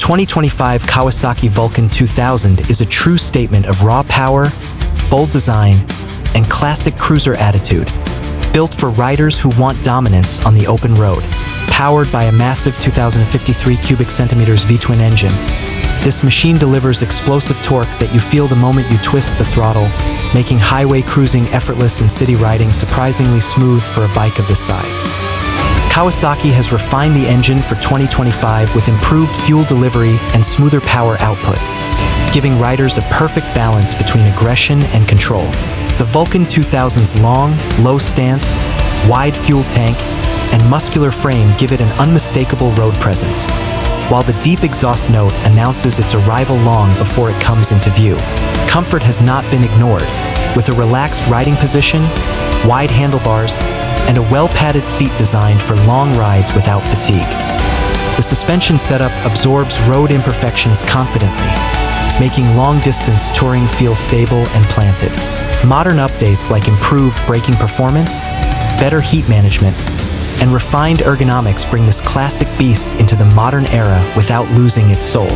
2025 Kawasaki Vulcan 2000 is a true statement of raw power, bold design, and classic cruiser attitude. Built for riders who want dominance on the open road. Powered by a massive 2,053 cubic centimeters V-twin engine, this machine delivers explosive torque that you feel the moment you twist the throttle, making highway cruising effortless and city riding surprisingly smooth for a bike of this size. Kawasaki has refined the engine for 2025 with improved fuel delivery and smoother power output, giving riders a perfect balance between aggression and control. The Vulcan 2000's long, low stance, wide fuel tank, and muscular frame give it an unmistakable road presence, while the deep exhaust note announces its arrival long before it comes into view. Comfort has not been ignored, with a relaxed riding position, wide handlebars, and a well-padded seat designed for long rides without fatigue. The suspension setup absorbs road imperfections confidently, making long-distance touring feel stable and planted. Modern updates like improved braking performance, better heat management, and refined ergonomics bring this classic beast into the modern era without losing its soul.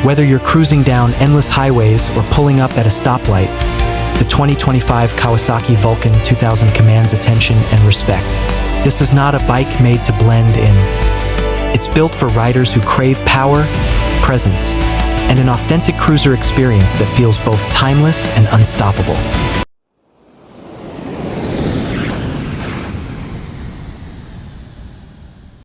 Whether you're cruising down endless highways or pulling up at a stoplight, the 2025 Kawasaki Vulcan 2000 commands attention and respect. This is not a bike made to blend in. It's built for riders who crave power, presence, and an authentic cruiser experience that feels both timeless and unstoppable.